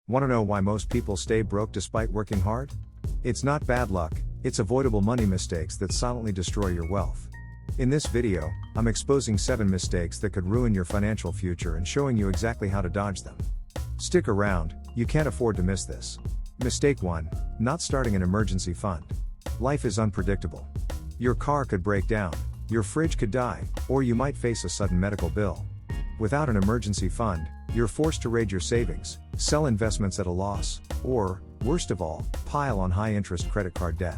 Want to know why most people stay broke despite working hard? It's not bad luck, it's avoidable money mistakes that silently destroy your wealth. In this video, I'm exposing 7 mistakes that could ruin your financial future and showing you exactly how to dodge them. Stick around, you can't afford to miss this. Mistake 1, not starting an emergency fund. Life is unpredictable. Your car could break down, your fridge could die, or you might face a sudden medical bill. Without an emergency fund, you're forced to raid your savings, sell investments at a loss, or, worst of all, pile on high-interest credit card debt.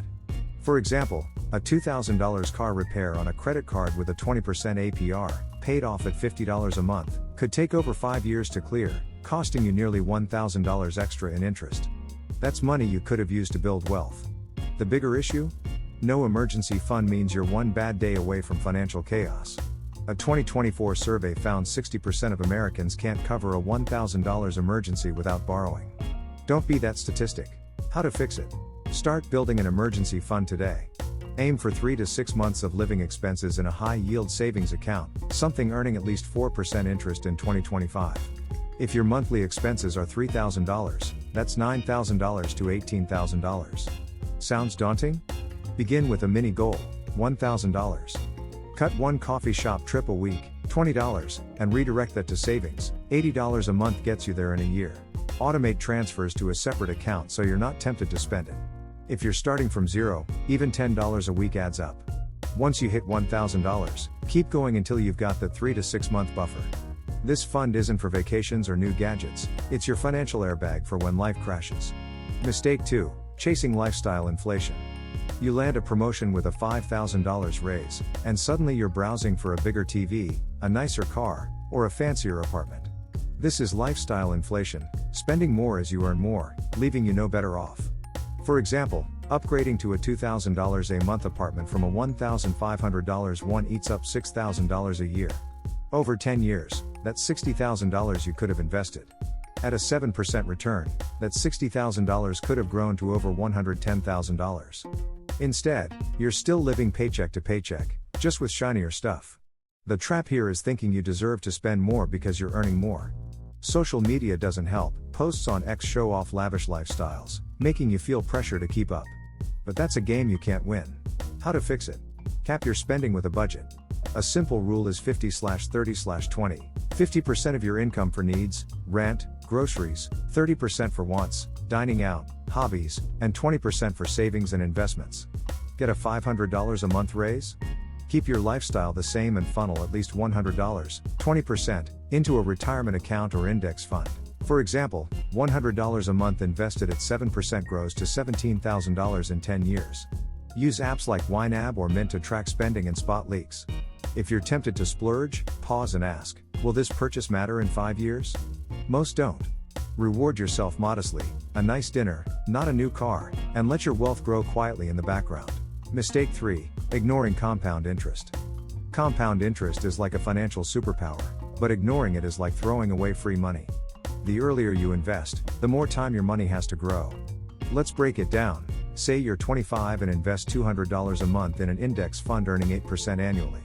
For example, a $2,000 car repair on a credit card with a 20% APR, paid off at $50 a month, could take over 5 years to clear, costing you nearly $1,000 extra in interest. That's money you could have used to build wealth. The bigger issue? No emergency fund means you're one bad day away from financial chaos. A 2024 survey found 60% of Americans can't cover a $1,000 emergency without borrowing. Don't be that statistic. How to fix it? Start building an emergency fund today. Aim for 3 to 6 months of living expenses in a high-yield savings account, something earning at least 4% interest in 2025. If your monthly expenses are $3,000, that's $9,000 to $18,000. Sounds daunting? Begin with a mini goal, $1,000. Cut one coffee shop trip a week, $20, and redirect that to savings. $80 a month gets you there in a year. Automate transfers to a separate account so you're not tempted to spend it. If you're starting from zero, even $10 a week adds up. Once you hit $1,000, keep going until you've got the 3 to 6 month buffer. This fund isn't for vacations or new gadgets, it's your financial airbag for when life crashes. Mistake 2, chasing lifestyle inflation. You land a promotion with a $5,000 raise, and suddenly you're browsing for a bigger TV, a nicer car, or a fancier apartment. This is lifestyle inflation, spending more as you earn more, leaving you no better off. For example, upgrading to a $2,000 a month apartment from a $1,500 one eats up $6,000 a year. Over 10 years, that's $60,000 you could have invested. At a 7% return, that $60,000 could have grown to over $110,000. Instead, you're still living paycheck to paycheck, just with shinier stuff. The trap here is thinking you deserve to spend more because you're earning more. Social media doesn't help, posts on X show off lavish lifestyles, making you feel pressure to keep up. But that's a game you can't win. How to fix it? Cap your spending with a budget. A simple rule is 50/30/20. 50% of your income for needs, rent, groceries, 30% for wants, dining out, hobbies, and 20% for savings and investments. Get a $500 a month raise? Keep your lifestyle the same and funnel at least $100, 20%, into a retirement account or index fund. For example, $100 a month invested at 7% grows to $17,000 in 10 years. Use apps like YNAB or Mint to track spending and spot leaks. If you're tempted to splurge, pause and ask, will this purchase matter in 5 years? Most don't. Reward yourself modestly, a nice dinner, not a new car, and let your wealth grow quietly in the background. Mistake 3, ignoring compound interest. Compound interest is like a financial superpower, but ignoring it is like throwing away free money. The earlier you invest, the more time your money has to grow. Let's break it down. Say you're 25 and invest $200 a month in an index fund earning 8% annually.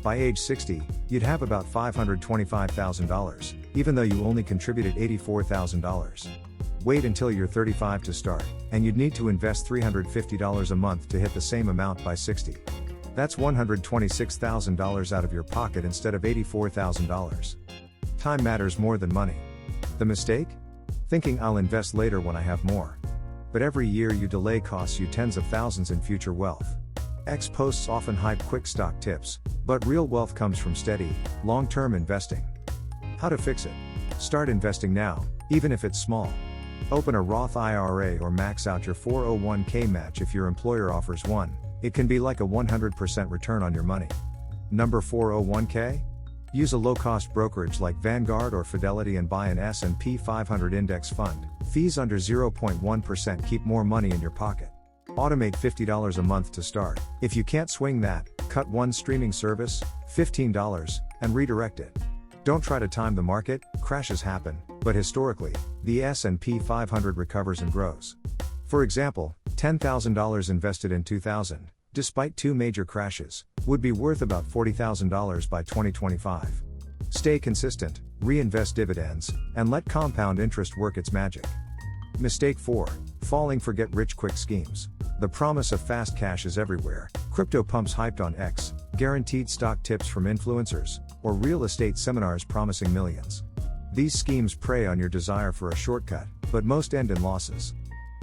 By age 60, you'd have about $525,000, even though you only contributed $84,000. Wait until you're 35 to start, and you'd need to invest $350 a month to hit the same amount by 60. That's $126,000 out of your pocket instead of $84,000. Time matters more than money. The mistake? Thinking I'll invest later when I have more. But every year you delay costs you tens of thousands in future wealth. X posts often hype quick stock tips, but real wealth comes from steady, long-term investing. How to fix it? Start investing now, even if it's small. Open a Roth IRA or max out your 401k match if your employer offers one. It can be like a 100% return on your money. Number 401k? Use a low-cost brokerage like Vanguard or Fidelity and buy an S&P 500 index fund. Fees under 0.1% keep more money in your pocket. Automate $50 a month to start. If you can't swing that, cut one streaming service, $15, and redirect it. Don't try to time the market, crashes happen, but historically, the S&P 500 recovers and grows. For example, $10,000 invested in 2000, despite 2 major crashes, would be worth about $40,000 by 2025. Stay consistent, reinvest dividends, and let compound interest work its magic. Mistake 4. Falling for get-rich-quick schemes. The promise of fast cash is everywhere. Crypto pumps hyped on X, guaranteed stock tips from influencers, or real estate seminars promising millions. These schemes prey on your desire for a shortcut, but most end in losses.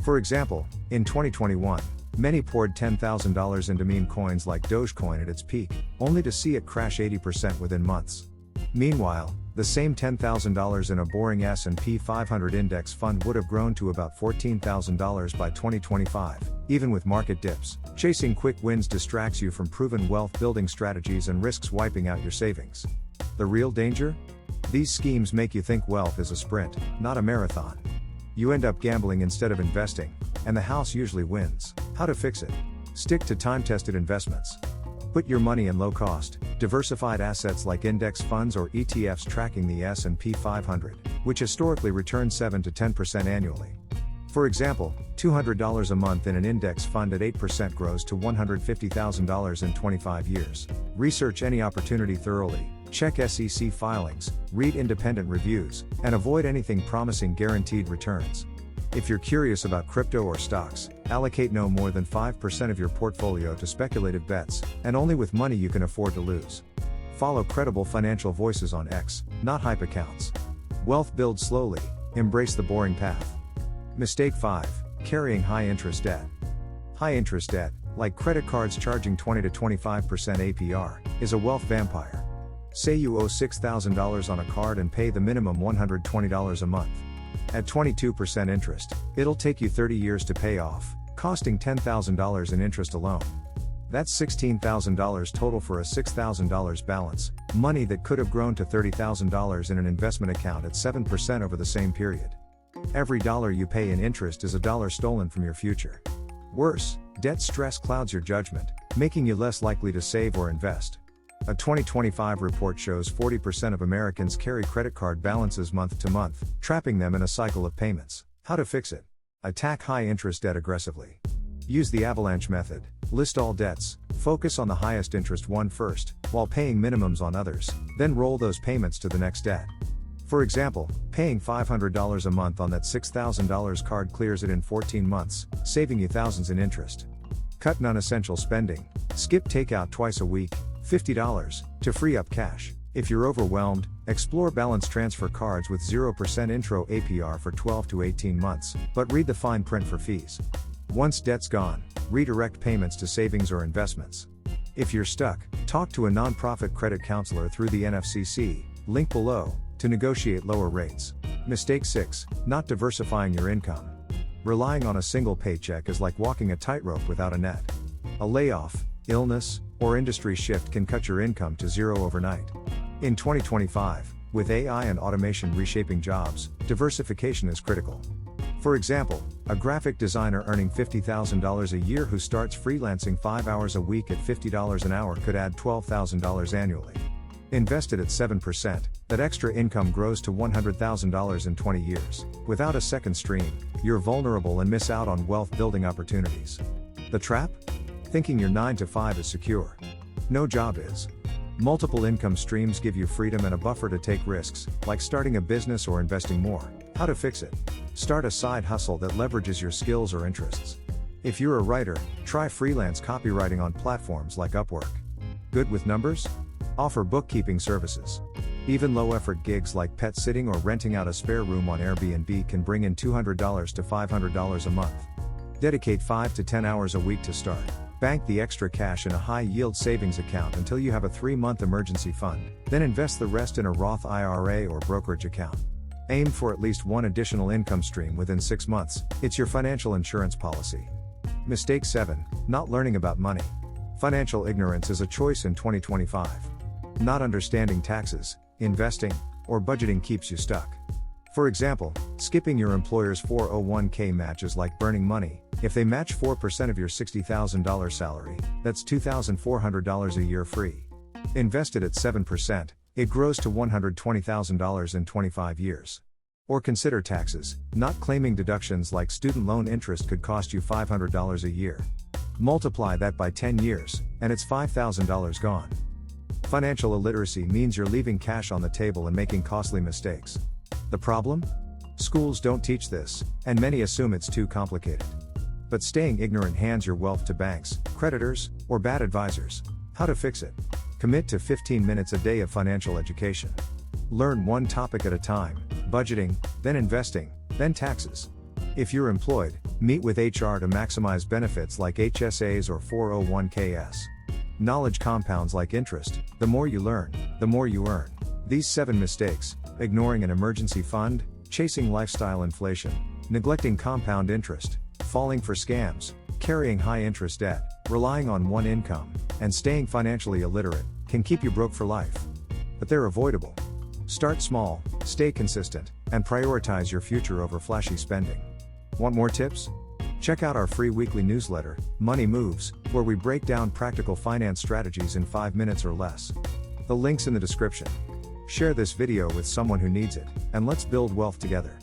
For example, in 2021, many poured $10,000 into meme coins like Dogecoin at its peak, only to see it crash 80% within months. Meanwhile, the same $10,000 in a boring S&P 500 index fund would have grown to about $14,000 by 2025, even with market dips. Chasing quick wins distracts you from proven wealth-building strategies and risks wiping out your savings. The real danger? These schemes make you think wealth is a sprint, not a marathon. You end up gambling instead of investing, and the house usually wins. How to fix it? Stick to time-tested investments. Put your money in low-cost, diversified assets like index funds or ETFs tracking the S&P 500, which historically return 7 to 10% annually. For example, $200 a month in an index fund at 8% grows to $150,000 in 25 years. Research any opportunity thoroughly, check SEC filings, read independent reviews, and avoid anything promising guaranteed returns. If you're curious about crypto or stocks, allocate no more than 5% of your portfolio to speculative bets, and only with money you can afford to lose. Follow credible financial voices on X, not hype accounts. Wealth builds slowly, embrace the boring path. Mistake 5. Carrying high-interest debt. High-interest debt, like credit cards charging 20 to 25% APR, is a wealth vampire. Say you owe $6,000 on a card and pay the minimum $120 a month. At 22% interest, it'll take you 30 years to pay off, costing $10,000 in interest alone. That's $16,000 total for a $6,000 balance, money that could have grown to $30,000 in an investment account at 7% over the same period. Every dollar you pay in interest is a dollar stolen from your future. Worse, debt stress clouds your judgment, making you less likely to save or invest. A 2025 report shows 40% of Americans carry credit card balances month to month, trapping them in a cycle of payments. How to fix it? Attack high-interest debt aggressively. Use the avalanche method. List all debts, focus on the highest interest one first, while paying minimums on others, then roll those payments to the next debt. For example, paying $500 a month on that $6,000 card clears it in 14 months, saving you thousands in interest. Cut non-essential spending. Skip takeout twice a week, $50, to free up cash. If you're overwhelmed, explore balance transfer cards with 0% intro APR for 12 to 18 months, but read the fine print for fees. Once debt's gone, redirect payments to savings or investments. If you're stuck, talk to a nonprofit credit counselor through the NFCC, link below, to negotiate lower rates. Mistake 6. Not diversifying your income. Relying on a single paycheck is like walking a tightrope without a net. A layoff, illness, or industry shift can cut your income to zero overnight. In 2025, with AI and automation reshaping jobs, diversification is critical. For example, a graphic designer earning $50,000 a year who starts freelancing 5 hours a week at $50 an hour could add $12,000 annually. Invested at 7%, that extra income grows to $100,000 in 20 years. Without a second stream, you're vulnerable and miss out on wealth-building opportunities. The trap? Thinking your 9 to 5 is secure. No job is. Multiple income streams give you freedom and a buffer to take risks, like starting a business or investing more. How to fix it? Start a side hustle that leverages your skills or interests. If you're a writer, try freelance copywriting on platforms like Upwork. Good with numbers? Offer bookkeeping services. Even low-effort gigs like pet sitting or renting out a spare room on Airbnb can bring in $200 to $500 a month. Dedicate 5 to 10 hours a week to start. Bank the extra cash in a high-yield savings account until you have a 3-month emergency fund, then invest the rest in a Roth IRA or brokerage account. Aim for at least one additional income stream within 6 months. It's your financial insurance policy. Mistake 7. Not learning about money. Financial ignorance is a choice in 2025. Not understanding taxes, investing, or budgeting keeps you stuck. For example, skipping your employer's 401k match is like burning money. If they match 4% of your $60,000 salary, that's $2,400 a year free. Invested at 7%, it grows to $120,000 in 25 years. Or consider taxes. Not claiming deductions like student loan interest could cost you $500 a year. Multiply that by 10 years, and it's $5,000 gone. Financial illiteracy means you're leaving cash on the table and making costly mistakes. The problem? Schools don't teach this, and many assume it's too complicated. But staying ignorant hands your wealth to banks, creditors, or bad advisors. How to fix it? Commit to 15 minutes a day of financial education. Learn one topic at a time: budgeting, then investing, then taxes. If you're employed, meet with HR to maximize benefits like HSAs or 401ks. Knowledge compounds like interest. The more you learn, the more you earn. These 7 mistakes: ignoring an emergency fund, chasing lifestyle inflation, neglecting compound interest, falling for scams, carrying high interest debt, relying on one income, and staying financially illiterate, can keep you broke for life. But they're avoidable. Start small, stay consistent, and prioritize your future over flashy spending. Want more tips? Check out our free weekly newsletter, Money Moves, where we break down practical finance strategies in 5 minutes or less. The link's in the description. Share this video with someone who needs it, and let's build wealth together.